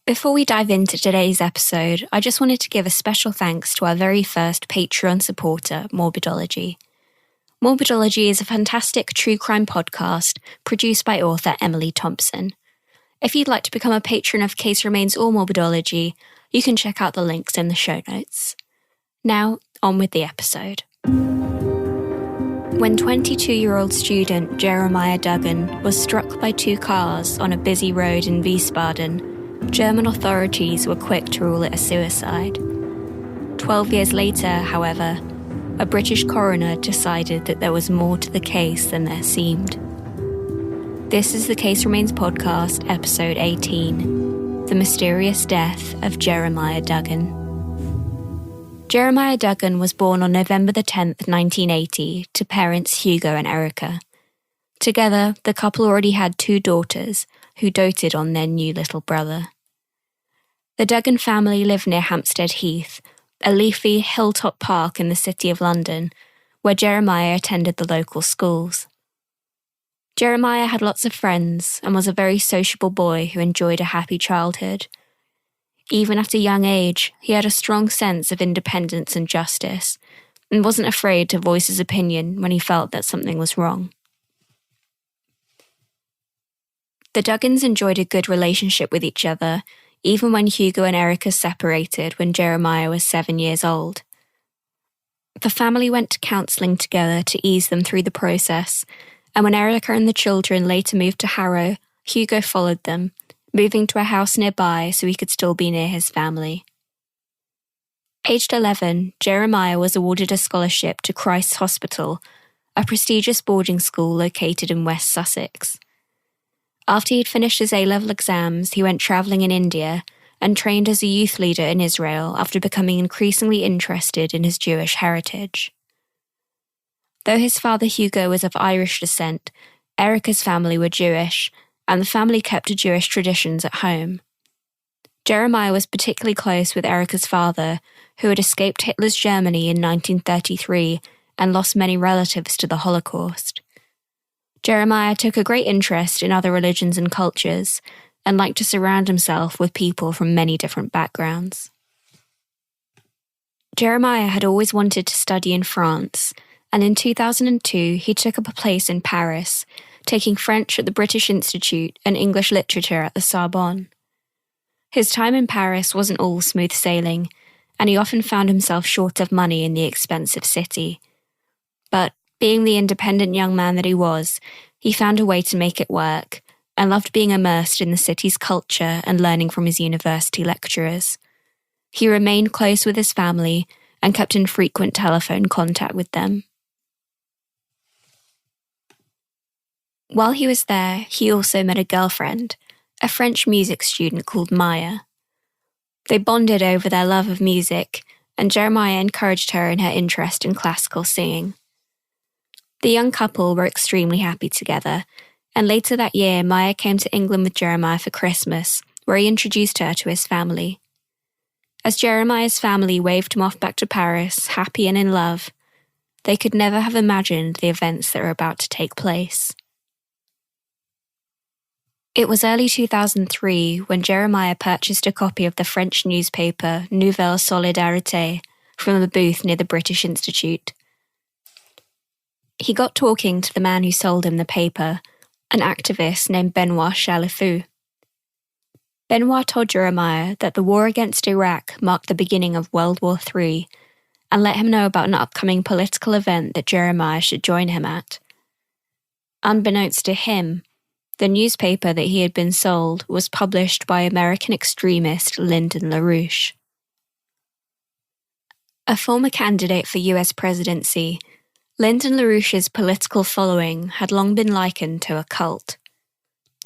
Before we dive into today's episode, I just wanted to give a special thanks to our very first Patreon supporter, Morbidology. Morbidology is a fantastic true crime podcast produced by author Emily Thompson. If you'd like to become a patron of Case Remains or Morbidology, you can check out the links in the show notes. Now, on with the episode. When 22-year-old student Jeremiah Duggan was struck by two cars on a busy road in Wiesbaden, German authorities were quick to rule it a suicide. 12 years later, however, a British coroner decided that there was more to the case than there seemed. This is the Case Remains podcast, episode 18, The Mysterious Death of Jeremiah Duggan. Jeremiah Duggan was born on November the 10th, 1980, to parents Hugo and Erica. Together, the couple already had two daughters, who doted on their new little brother. The Duggan family lived near Hampstead Heath, a leafy hilltop park in the city of London, where Jeremiah attended the local schools. Jeremiah had lots of friends and was a very sociable boy who enjoyed a happy childhood. Even at a young age, he had a strong sense of independence and justice, and wasn't afraid to voice his opinion when he felt that something was wrong. The Duggans enjoyed a good relationship with each other, even when Hugo and Erica separated when Jeremiah was 7 years old. The family went to counselling together to ease them through the process, and when Erica and the children later moved to Harrow, Hugo followed them, moving to a house nearby so he could still be near his family. Aged 11, Jeremiah was awarded a scholarship to Christ's Hospital, a prestigious boarding school located in West Sussex. After he'd finished his A-level exams, he went travelling in India and trained as a youth leader in Israel after becoming increasingly interested in his Jewish heritage. Though his father Hugo was of Irish descent, Erica's family were Jewish, and the family kept to Jewish traditions at home. Jeremiah was particularly close with Erica's father, who had escaped Hitler's Germany in 1933 and lost many relatives to the Holocaust. Jeremiah took a great interest in other religions and cultures, and liked to surround himself with people from many different backgrounds. Jeremiah had always wanted to study in France, and in 2002 he took up a place in Paris, taking French at the British Institute and English literature at the Sorbonne. His time in Paris wasn't all smooth sailing, and he often found himself short of money in the expensive city. But being the independent young man that he was, he found a way to make it work, and loved being immersed in the city's culture and learning from his university lecturers. He remained close with his family and kept in frequent telephone contact with them. While he was there, he also met a girlfriend, a French music student called Maya. They bonded over their love of music, and Jeremiah encouraged her in her interest in classical singing. The young couple were extremely happy together, and later that year Maya came to England with Jeremiah for Christmas, where he introduced her to his family. As Jeremiah's family waved him off back to Paris, happy and in love, they could never have imagined the events that were about to take place. It was early 2003 when Jeremiah purchased a copy of the French newspaper Nouvelle Solidarité from a booth near the British Institute. He got talking to the man who sold him the paper, an activist named Benoit Chalifou. Benoit told Jeremiah that the war against Iraq marked the beginning of World War III, and let him know about an upcoming political event that Jeremiah should join him at. Unbeknownst to him, the newspaper that he had been sold was published by American extremist Lyndon LaRouche. A former candidate for US presidency, Lyndon LaRouche's political following had long been likened to a cult.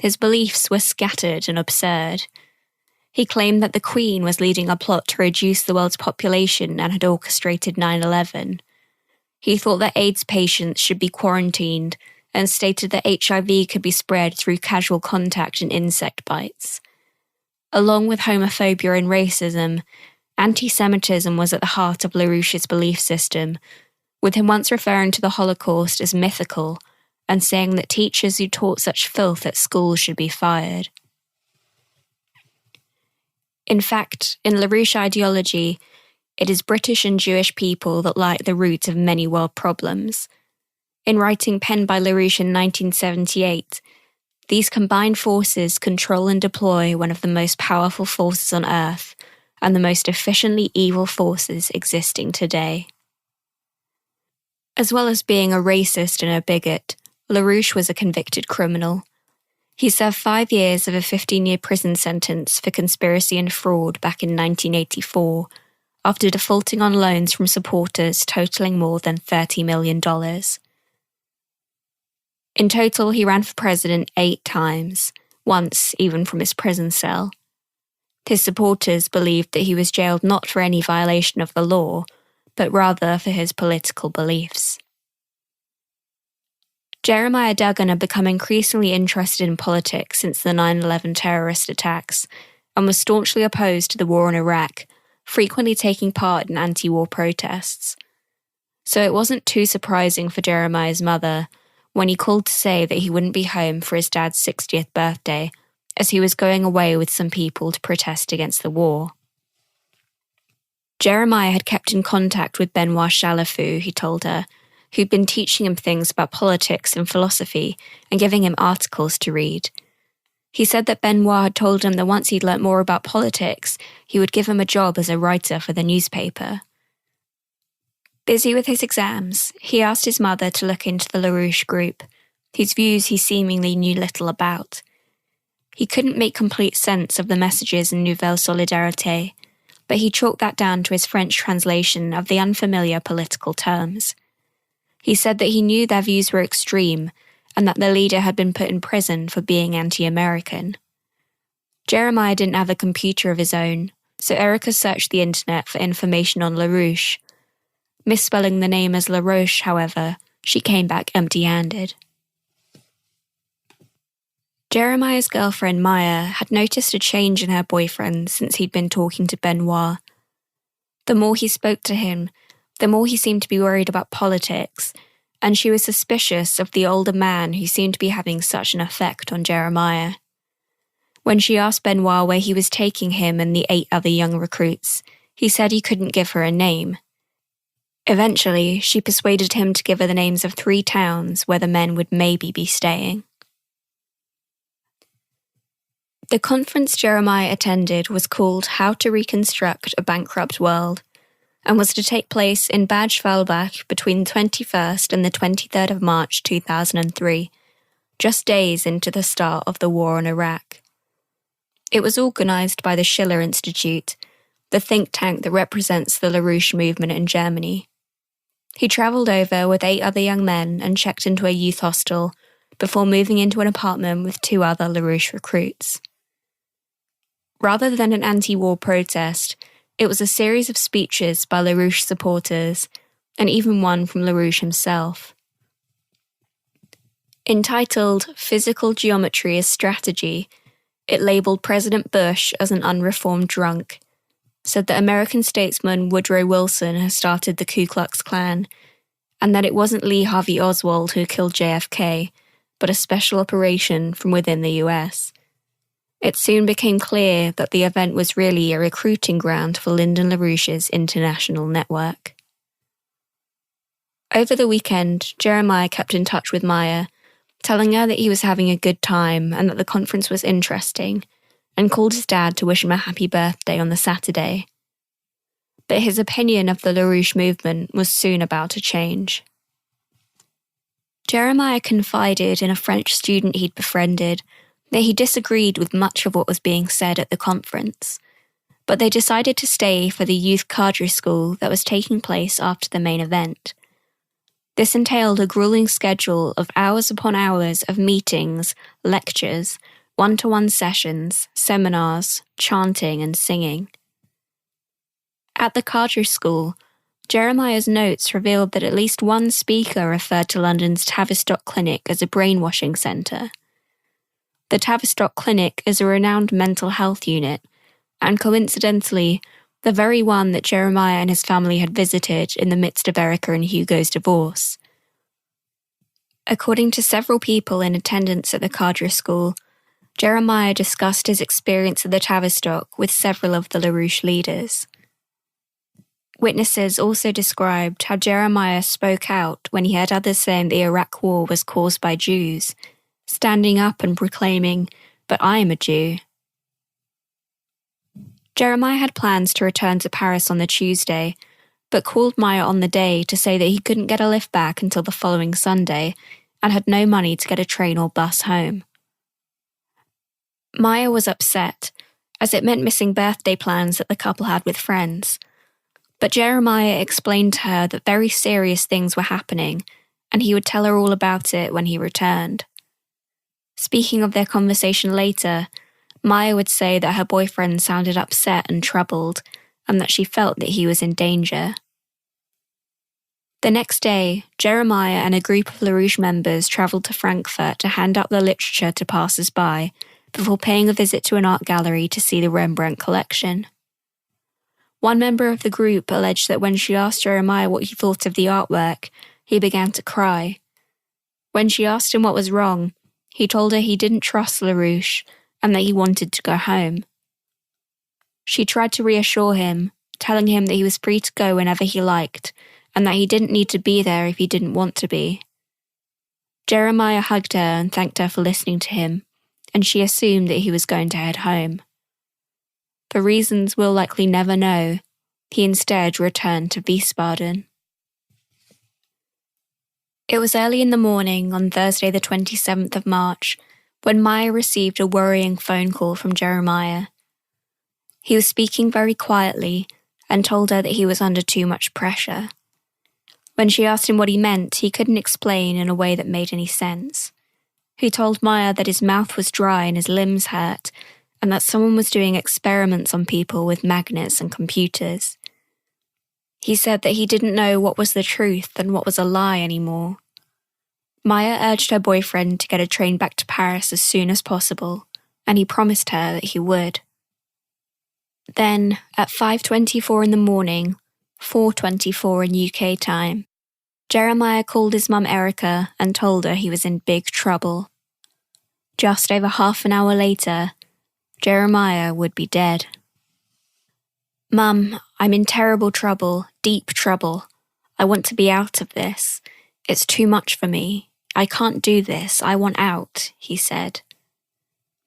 His beliefs were scattered and absurd. He claimed that the Queen was leading a plot to reduce the world's population and had orchestrated 9/11. He thought that AIDS patients should be quarantined and stated that HIV could be spread through casual contact and insect bites. Along with homophobia and racism, anti-Semitism was at the heart of LaRouche's belief system, with him once referring to the Holocaust as mythical and saying that teachers who taught such filth at school should be fired. In fact, in LaRouche ideology, it is British and Jewish people that lie at the root of many world problems. In writing penned by LaRouche in 1978, these combined forces control and deploy one of the most powerful forces on Earth and the most efficiently evil forces existing today. As well as being a racist and a bigot, LaRouche was a convicted criminal. He served 5 years of a 15-year prison sentence for conspiracy and fraud back in 1984, after defaulting on loans from supporters totaling more than $30 million. In total, he ran for president 8 times, once even from his prison cell. His supporters believed that he was jailed not for any violation of the law, but rather for his political beliefs. Jeremiah Duggan had become increasingly interested in politics since the 9/11 terrorist attacks, and was staunchly opposed to the war in Iraq, frequently taking part in anti-war protests. So it wasn't too surprising for Jeremiah's mother when he called to say that he wouldn't be home for his dad's 60th birthday, as he was going away with some people to protest against the war. Jeremiah had kept in contact with Benoit Chalafoux, he told her, who'd been teaching him things about politics and philosophy and giving him articles to read. He said that Benoit had told him that once he'd learnt more about politics, he would give him a job as a writer for the newspaper. Busy with his exams, he asked his mother to look into the LaRouche group, whose views he seemingly knew little about. He couldn't make complete sense of the messages in Nouvelle Solidarité, but he chalked that down to his French translation of the unfamiliar political terms. He said that he knew their views were extreme and that the leader had been put in prison for being anti-American. Jeremiah didn't have a computer of his own, so Erica searched the internet for information on LaRouche. Misspelling the name as LaRouche, however, she came back empty-handed. Jeremiah's girlfriend Maya had noticed a change in her boyfriend since he'd been talking to Benoit. The more he spoke to him, the more he seemed to be worried about politics, and she was suspicious of the older man who seemed to be having such an effect on Jeremiah. When she asked Benoit where he was taking him and the 8 other young recruits, he said he couldn't give her a name. Eventually, she persuaded him to give her the names of 3 towns where the men would maybe be staying. The conference Jeremiah attended was called How to Reconstruct a Bankrupt World, and was to take place in Bad Schwalbach between the 21st and the 23rd of March 2003, just days into the start of the war in Iraq. It was organised by the Schiller Institute, the think tank that represents the LaRouche movement in Germany. He travelled over with 8 other young men and checked into a youth hostel before moving into an apartment with 2 other LaRouche recruits. Rather than an anti-war protest, it was a series of speeches by LaRouche supporters, and even one from LaRouche himself. Entitled Physical Geometry as Strategy, it labelled President Bush as an unreformed drunk, said that American statesman Woodrow Wilson has started the Ku Klux Klan, and that it wasn't Lee Harvey Oswald who killed JFK, but a special operation from within the US. It soon became clear that the event was really a recruiting ground for Lyndon LaRouche's international network. Over the weekend, Jeremiah kept in touch with Maya, telling her that he was having a good time and that the conference was interesting, and called his dad to wish him a happy birthday on the Saturday. But his opinion of the LaRouche movement was soon about to change. Jeremiah confided in a French student he'd befriended that he disagreed with much of what was being said at the conference, but they decided to stay for the youth cadre school that was taking place after the main event. This entailed a grueling schedule of hours upon hours of meetings, lectures, one-to-one sessions, seminars, chanting and singing. At the cadre school, Jeremiah's notes revealed that at least one speaker referred to London's Tavistock Clinic as a brainwashing centre. The Tavistock Clinic is a renowned mental health unit, and coincidentally, the very one that Jeremiah and his family had visited in the midst of Erica and Hugo's divorce. According to several people in attendance at the cadre school, Jeremiah discussed his experience at the Tavistock with several of the LaRouche leaders. Witnesses also described how Jeremiah spoke out when he heard others saying the Iraq War was caused by Jews, standing up and proclaiming, "But I am a Jew." Jeremiah had plans to return to Paris on the Tuesday, but called Maya on the day to say that he couldn't get a lift back until the following Sunday and had no money to get a train or bus home. Maya was upset, as it meant missing birthday plans that the couple had with friends. But Jeremiah explained to her that very serious things were happening, and he would tell her all about it when he returned. Speaking of their conversation later, Maya would say that her boyfriend sounded upset and troubled, and that she felt that he was in danger. The next day, Jeremiah and a group of LaRouche members travelled to Frankfurt to hand out the literature to passers-by before paying a visit to an art gallery to see the Rembrandt collection. One member of the group alleged that when she asked Jeremiah what he thought of the artwork, he began to cry. When she asked him what was wrong, he told her he didn't trust LaRouche and that he wanted to go home. She tried to reassure him, telling him that he was free to go whenever he liked and that he didn't need to be there if he didn't want to be. Jeremiah hugged her and thanked her for listening to him, and she assumed that he was going to head home. For reasons we'll likely never know, he instead returned to Wiesbaden. It was early in the morning on Thursday the 27th of March when Maya received a worrying phone call from Jeremiah. He was speaking very quietly and told her that he was under too much pressure. When she asked him what he meant, he couldn't explain in a way that made any sense. He told Maya that his mouth was dry and his limbs hurt, and that someone was doing experiments on people with magnets and computers. He said that he didn't know what was the truth and what was a lie anymore. Maya urged her boyfriend to get a train back to Paris as soon as possible, and he promised her that he would. Then, at 5:24 in the morning, 4:24 in UK time, Jeremiah called his mum Erica and told her he was in big trouble. Just over half an hour later, Jeremiah would be dead. "Mum, I'm in terrible trouble, deep trouble. I want to be out of this. It's too much for me. I can't do this. I want out," he said.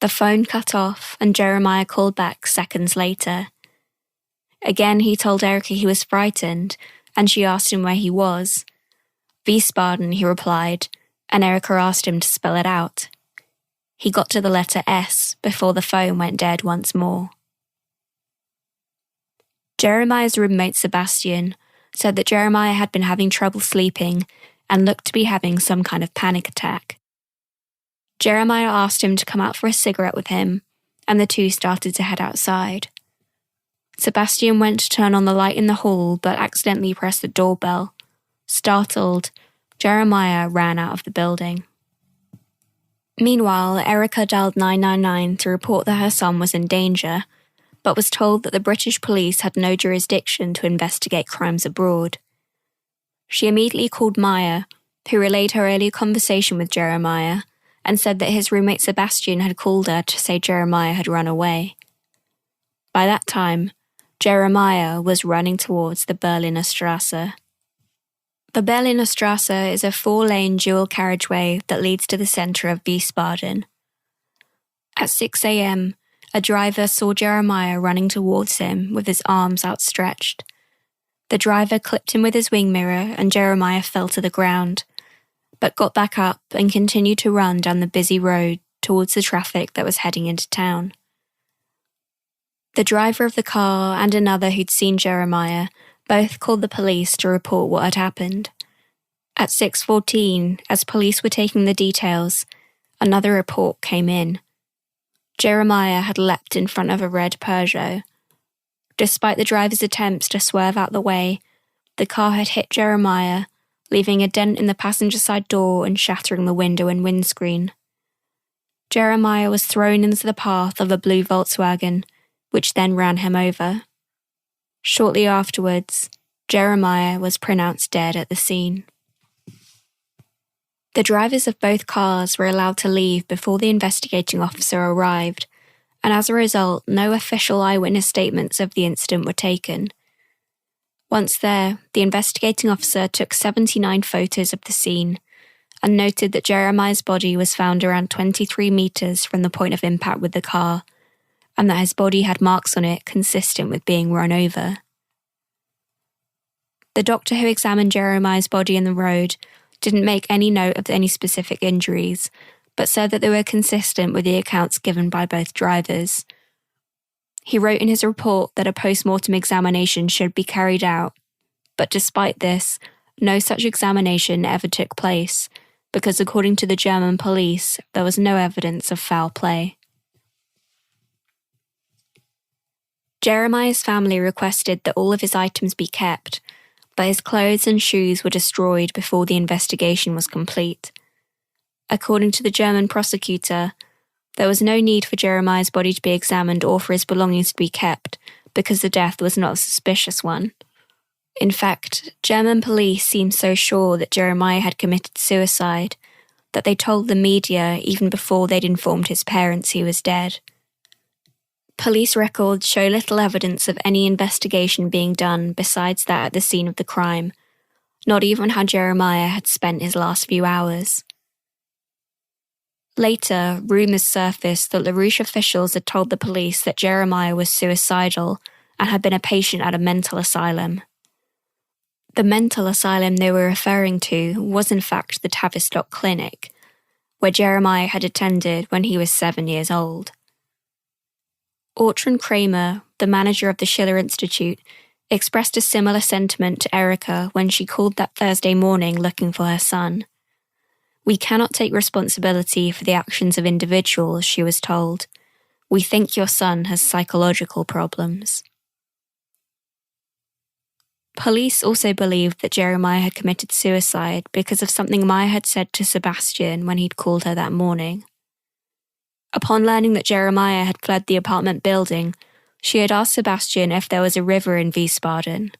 The phone cut off and Jeremiah called back seconds later. Again, he told Erica he was frightened, and she asked him where he was. "Wiesbaden," he replied, and Erica asked him to spell it out. He got to the letter S before the phone went dead once more. Jeremiah's roommate Sebastian said that Jeremiah had been having trouble sleeping and looked to be having some kind of panic attack. Jeremiah asked him to come out for a cigarette with him, and the two started to head outside. Sebastian went to turn on the light in the hall but accidentally pressed the doorbell. Startled, Jeremiah ran out of the building. Meanwhile, Erica dialed 999 to report that her son was in danger, but was told that the British police had no jurisdiction to investigate crimes abroad. She immediately called Maya, who relayed her earlier conversation with Jeremiah, and said that his roommate Sebastian had called her to say Jeremiah had run away. By that time, Jeremiah was running towards the Berliner Strasse. The Berliner Strasse is a 4-lane dual carriageway that leads to the centre of Wiesbaden. At 6 a.m, a driver saw Jeremiah running towards him with his arms outstretched. The driver clipped him with his wing mirror and Jeremiah fell to the ground, but got back up and continued to run down the busy road towards the traffic that was heading into town. The driver of the car and another who'd seen Jeremiah both called the police to report what had happened. At 6:14, as police were taking the details, another report came in. Jeremiah had leapt in front of a red Peugeot. Despite the driver's attempts to swerve out the way, the car had hit Jeremiah, leaving a dent in the passenger side door and shattering the window and windscreen. Jeremiah was thrown into the path of a blue Volkswagen, which then ran him over. Shortly afterwards, Jeremiah was pronounced dead at the scene. The drivers of both cars were allowed to leave before the investigating officer arrived, and as a result, no official eyewitness statements of the incident were taken. Once there, the investigating officer took 79 photos of the scene and noted that Jeremiah's body was found around 23 metres from the point of impact with the car, and that his body had marks on it consistent with being run over. The doctor who examined Jeremiah's body in the road didn't make any note of any specific injuries, but said that they were consistent with the accounts given by both drivers. He wrote in his report that a post-mortem examination should be carried out, but despite this, no such examination ever took place, because according to the German police, there was no evidence of foul play. Jeremiah's family requested that all of his items be kept, but his clothes and shoes were destroyed before the investigation was complete. According to the German prosecutor, there was no need for Jeremiah's body to be examined or for his belongings to be kept, because the death was not a suspicious one. In fact, German police seemed so sure that Jeremiah had committed suicide that they told the media even before they'd informed his parents he was dead. Police records show little evidence of any investigation being done besides that at the scene of the crime, not even how Jeremiah had spent his last few hours. Later, rumours surfaced that LaRouche officials had told the police that Jeremiah was suicidal and had been a patient at a mental asylum. The mental asylum they were referring to was in fact the Tavistock Clinic, where Jeremiah had attended when he was 7 years old. Ortran Kramer, the manager of the Schiller Institute, expressed a similar sentiment to Erica when she called that Thursday morning looking for her son. "We cannot take responsibility for the actions of individuals," she was told. "We think your son has psychological problems." Police also believed that Jeremiah had committed suicide because of something Maya had said to Sebastian when he'd called her that morning. Upon learning that Jeremiah had fled the apartment building, she had asked Sebastian if there was a river in Wiesbaden.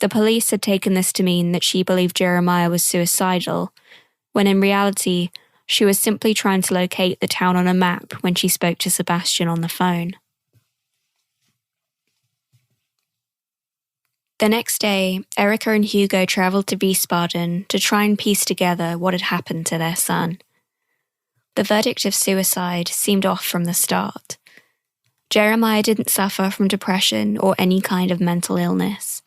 The police had taken this to mean that she believed Jeremiah was suicidal, when in reality, she was simply trying to locate the town on a map when she spoke to Sebastian on the phone. The next day, Erica and Hugo travelled to Wiesbaden to try and piece together what had happened to their son. The verdict of suicide seemed off from the start. Jeremiah didn't suffer from depression or any kind of mental illness.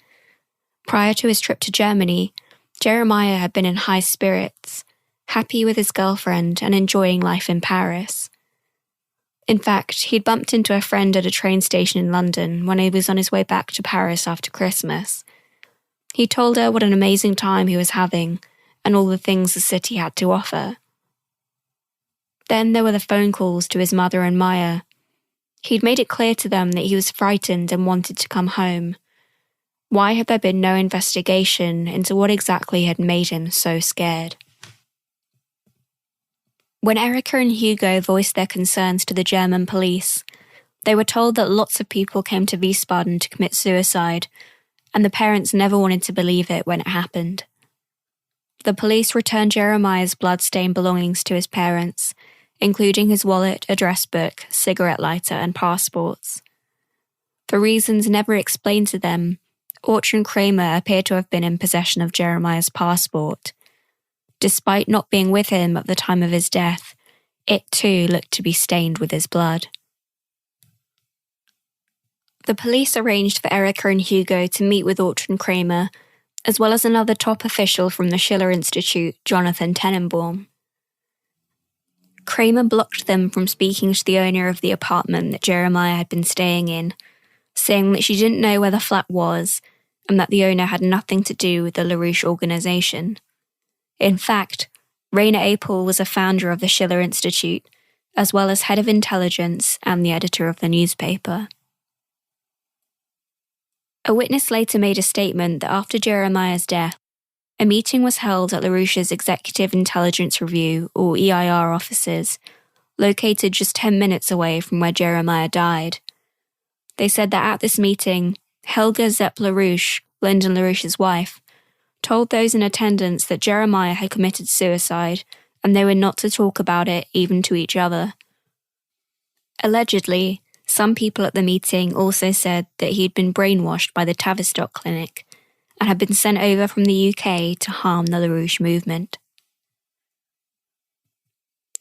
Prior to his trip to Germany, Jeremiah had been in high spirits, happy with his girlfriend and enjoying life in Paris. In fact, he'd bumped into a friend at a train station in London when he was on his way back to Paris after Christmas. He told her what an amazing time he was having and all the things the city had to offer. Then there were the phone calls to his mother and Maya. He'd made it clear to them that he was frightened and wanted to come home. Why had there been no investigation into what exactly had made him so scared? When Erica and Hugo voiced their concerns to the German police, they were told that lots of people came to Wiesbaden to commit suicide, and the parents never wanted to believe it when it happened. The police returned Jeremiah's blood-stained belongings to his parents, including his wallet, address book, cigarette lighter, and passports. For reasons never explained to them, Ortran Kramer appeared to have been in possession of Jeremiah's passport. Despite not being with him at the time of his death, it too looked to be stained with his blood. The police arranged for Erica and Hugo to meet with Ortran Kramer, as well as another top official from the Schiller Institute, Jonathan Tenenbaum. Kramer blocked them from speaking to the owner of the apartment that Jeremiah had been staying in, saying that she didn't know where the flat was and that the owner had nothing to do with the LaRouche organisation. In fact, Rainer Apel was a founder of the Schiller Institute, as well as head of intelligence and the editor of the newspaper. A witness later made a statement that after Jeremiah's death, a meeting was held at LaRouche's Executive Intelligence Review, or EIR offices, located just 10 minutes away from where Jeremiah died. They said that at this meeting, Helga Zepp LaRouche, Lyndon LaRouche's wife, told those in attendance that Jeremiah had committed suicide and they were not to talk about it even to each other. Allegedly, some people at the meeting also said that he had been brainwashed by the Tavistock Clinic and had been sent over from the UK to harm the LaRouche movement.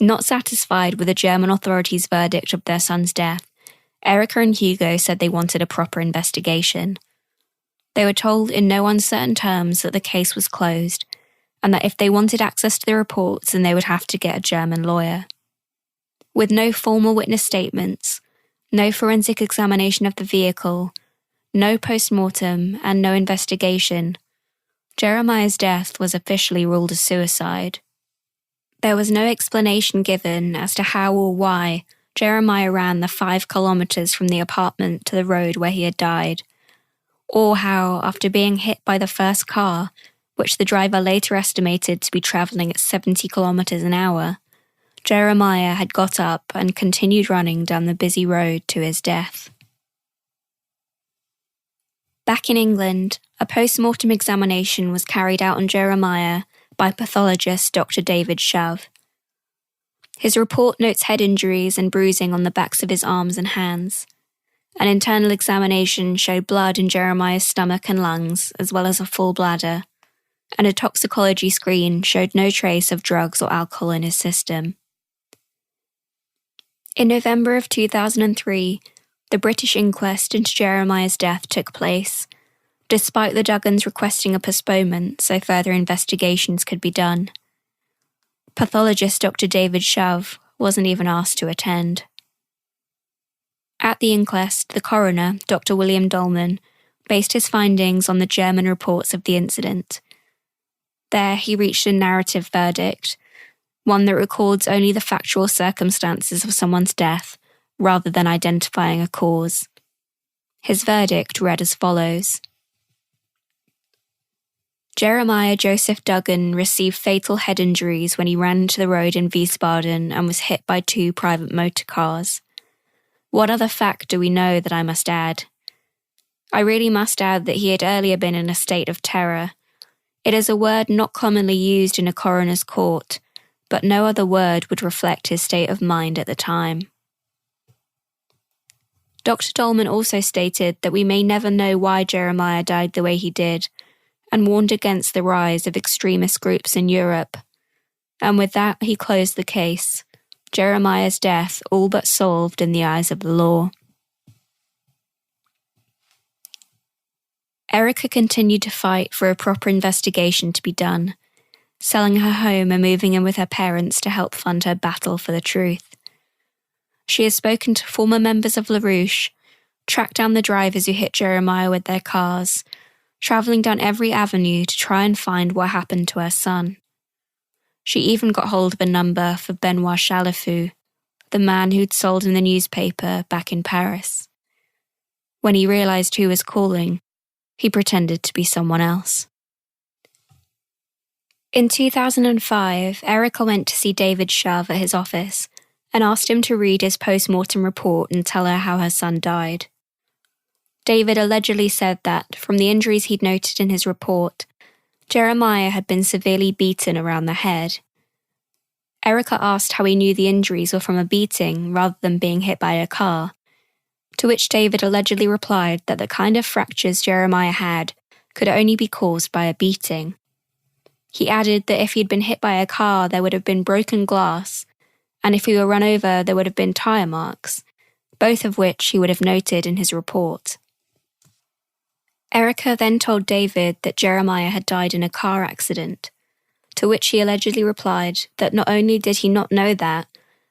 Not satisfied with the German authorities' verdict of their son's death, Erica and Hugo said they wanted a proper investigation. They were told in no uncertain terms that the case was closed, and that if they wanted access to the reports, then they would have to get a German lawyer. With no formal witness statements, no forensic examination of the vehicle, no post-mortem, and no investigation, Jeremiah's death was officially ruled a suicide. There was no explanation given as to how or why Jeremiah ran the 5 kilometres from the apartment to the road where he had died, or how, after being hit by the first car, which the driver later estimated to be travelling at 70 kilometres an hour, Jeremiah had got up and continued running down the busy road to his death. Back in England, a post-mortem examination was carried out on Jeremiah by pathologist Dr. David Shove. His report notes head injuries and bruising on the backs of his arms and hands. An internal examination showed blood in Jeremiah's stomach and lungs, as well as a full bladder, and a toxicology screen showed no trace of drugs or alcohol in his system. In November of 2003, the British inquest into Jeremiah's death took place, despite the Duggans requesting a postponement so further investigations could be done. Pathologist Dr. David Shove wasn't even asked to attend. At the inquest, the coroner, Dr. William Dolman, based his findings on the German reports of the incident. There he reached a narrative verdict, one that records only the factual circumstances of someone's death, rather than identifying a cause. His verdict read as follows. Jeremiah Joseph Duggan received fatal head injuries when he ran into the road in Wiesbaden and was hit by 2 private motor cars. What other fact do we know that I must add? I really must add that he had earlier been in a state of terror. It is a word not commonly used in a coroner's court, but no other word would reflect his state of mind at the time. Dr. Dolman also stated that we may never know why Jeremiah died the way he did, and warned against the rise of extremist groups in Europe. And with that, he closed the case, Jeremiah's death all but solved in the eyes of the law. Erica continued to fight for a proper investigation to be done, selling her home and moving in with her parents to help fund her battle for the truth. She has spoken to former members of LaRouche, tracked down the drivers who hit Jeremiah with their cars, travelling down every avenue to try and find what happened to her son. She even got hold of a number for Benoit Chalifou, the man who'd sold in the newspaper back in Paris. When he realised who was calling, he pretended to be someone else. In 2005, Erica went to see David Shove at his office and asked him to read his post-mortem report and tell her how her son died. David allegedly said that, from the injuries he'd noted in his report, Jeremiah had been severely beaten around the head. Erica asked how he knew the injuries were from a beating rather than being hit by a car, to which David allegedly replied that the kind of fractures Jeremiah had could only be caused by a beating. He added that if he'd been hit by a car, there would have been broken glass, and if he were run over, there would have been tyre marks, both of which he would have noted in his report. Erica then told David that Jeremiah had died in a car accident, to which he allegedly replied that not only did he not know that,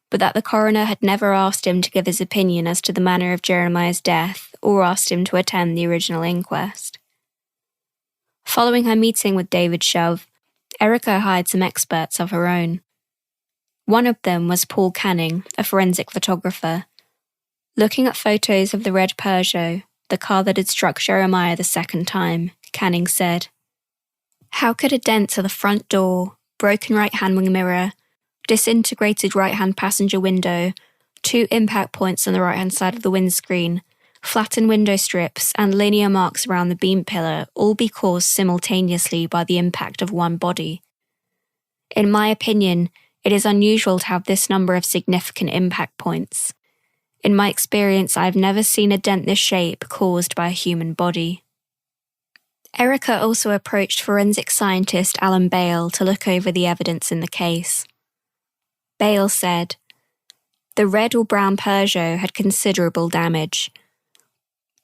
but that the coroner had never asked him to give his opinion as to the manner of Jeremiah's death or asked him to attend the original inquest. Following her meeting with David Shove, Erica hired some experts of her own. One of them was Paul Canning, a forensic photographer. Looking at photos of the red Peugeot, the car that had struck Jeremiah the second time, Canning said, "How could a dent to the front door, broken right-hand wing mirror, disintegrated right-hand passenger window, 2 impact points on the right-hand side of the windscreen, flattened window strips, and linear marks around the beam pillar all be caused simultaneously by the impact of one body. In my opinion, it is unusual to have this number of significant impact points. In my experience, I have never seen a dent this shape caused by a human body. Erica also approached forensic scientist Alan Bale to look over the evidence in the case. Bale said, "The red or brown Peugeot had considerable damage.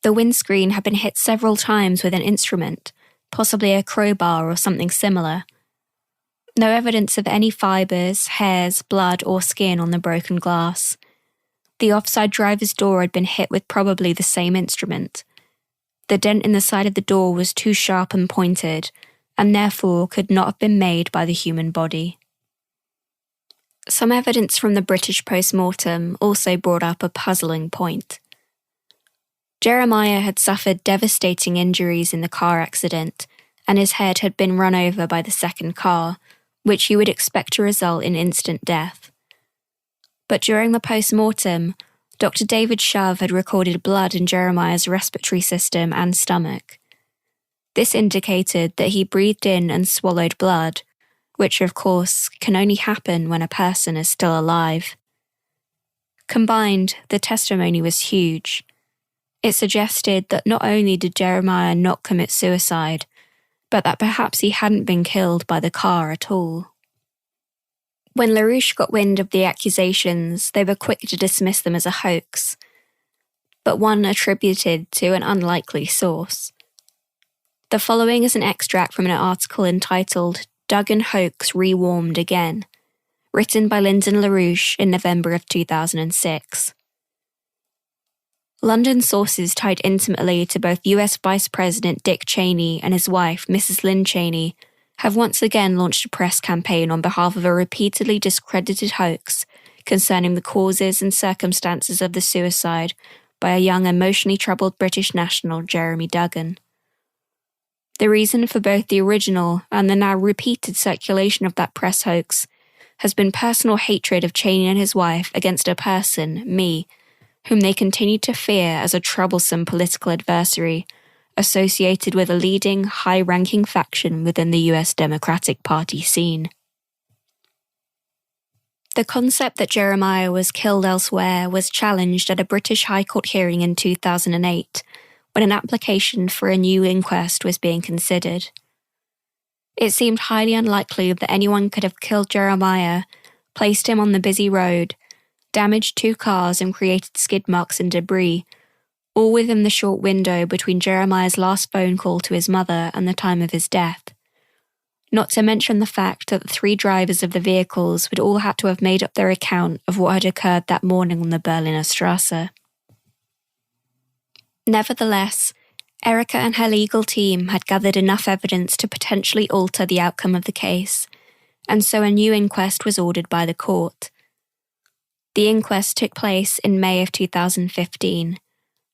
The windscreen had been hit several times with an instrument, possibly a crowbar or something similar. No evidence of any fibres, hairs, blood or skin on the broken glass. The offside driver's door had been hit with probably the same instrument. The dent in the side of the door was too sharp and pointed, and therefore could not have been made by the human body." Some evidence from the British post-mortem also brought up a puzzling point. Jeremiah had suffered devastating injuries in the car accident, and his head had been run over by the second car, which you would expect to result in instant death. But during the post-mortem, Dr. David Shove had recorded blood in Jeremiah's respiratory system and stomach. This indicated that he breathed in and swallowed blood, which of course can only happen when a person is still alive. Combined, the testimony was huge. It suggested that not only did Jeremiah not commit suicide, but that perhaps he hadn't been killed by the car at all. When LaRouche got wind of the accusations, they were quick to dismiss them as a hoax, but one attributed to an unlikely source. The following is an extract from an article entitled Duggan Hoax Rewarmed Again, written by Lyndon LaRouche in November of 2006. London sources tied intimately to both US Vice President Dick Cheney and his wife, Mrs. Lynn Cheney, have once again launched a press campaign on behalf of a repeatedly discredited hoax concerning the causes and circumstances of the suicide by a young emotionally troubled British national, Jeremiah Duggan. The reason for both the original and the now repeated circulation of that press hoax has been personal hatred of Cheney and his wife against a person, me, whom they continue to fear as a troublesome political adversary associated with a leading, high-ranking faction within the US Democratic Party scene. The concept that Jeremiah was killed elsewhere was challenged at a British High Court hearing in 2008, when an application for a new inquest was being considered. It seemed highly unlikely that anyone could have killed Jeremiah, placed him on the busy road, damaged 2 cars and created skid marks and debris, all within the short window between Jeremiah's last phone call to his mother and the time of his death. Not to mention the fact that the 3 drivers of the vehicles would all have to have made up their account of what had occurred that morning on the Berliner Strasse. Nevertheless, Erica and her legal team had gathered enough evidence to potentially alter the outcome of the case, and so a new inquest was ordered by the court. The inquest took place in May of 2015,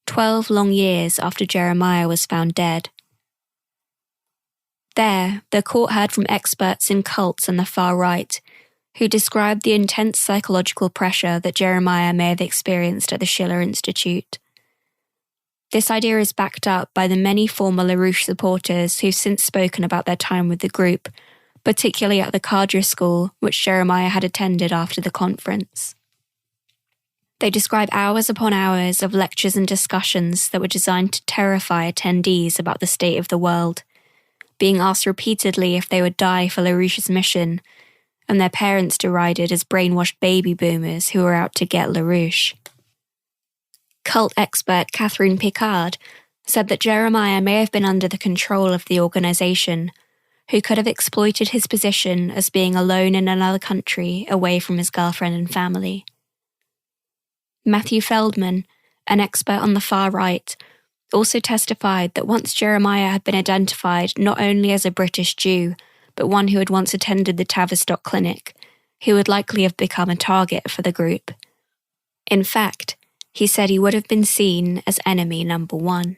12 long years after Jeremiah was found dead. There, the court heard from experts in cults and the far right, who described the intense psychological pressure that Jeremiah may have experienced at the Schiller Institute. This idea is backed up by the many former LaRouche supporters who've since spoken about their time with the group, particularly at the Cadre school, which Jeremiah had attended after the conference. They describe hours upon hours of lectures and discussions that were designed to terrify attendees about the state of the world, being asked repeatedly if they would die for LaRouche's mission, and their parents derided as brainwashed baby boomers who were out to get LaRouche. Cult expert Catherine Picard said that Jeremiah may have been under the control of the organisation, who could have exploited his position as being alone in another country away from his girlfriend and family. Matthew Feldman, an expert on the far right, also testified that once Jeremiah had been identified not only as a British Jew, but one who had once attended the Tavistock Clinic, he would likely have become a target for the group. In fact, he said he would have been seen as enemy number 1.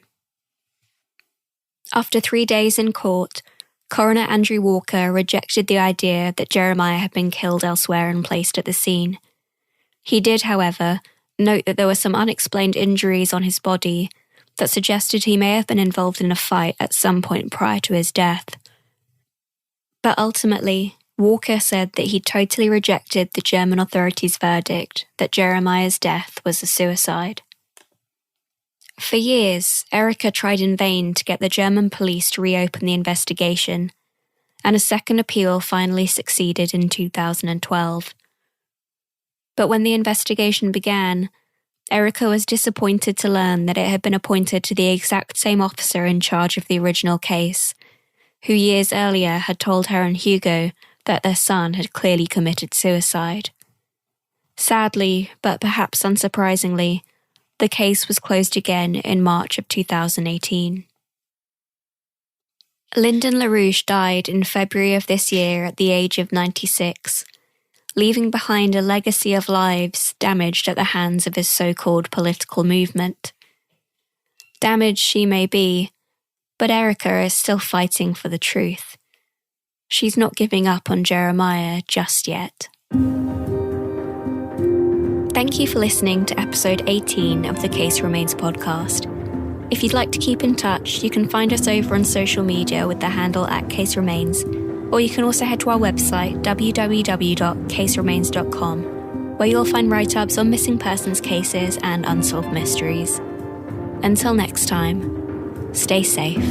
After 3 days in court, Coroner Andrew Walker rejected the idea that Jeremiah had been killed elsewhere and placed at the scene. He did, however, note that there were some unexplained injuries on his body that suggested he may have been involved in a fight at some point prior to his death. But ultimately, Walker said that he totally rejected the German authorities' verdict that Jeremiah's death was a suicide. For years, Erica tried in vain to get the German police to reopen the investigation, and a second appeal finally succeeded in 2012. But when the investigation began, Erica was disappointed to learn that it had been appointed to the exact same officer in charge of the original case, who years earlier had told her and Hugo that their son had clearly committed suicide. Sadly, but perhaps unsurprisingly, the case was closed again in March of 2018. Lyndon LaRouche died in February of this year at the age of 96, leaving behind a legacy of lives damaged at the hands of his so-called political movement. Damaged she may be, but Erica is still fighting for the truth. She's not giving up on Jeremiah just yet. Thank you for listening to episode 18 of the Case Remains podcast. If you'd like to keep in touch, you can find us over on social media with the handle @CaseRemains, or you can also head to our website, www.caseremains.com, where you'll find write-ups on missing persons cases and unsolved mysteries. Until next time, stay safe.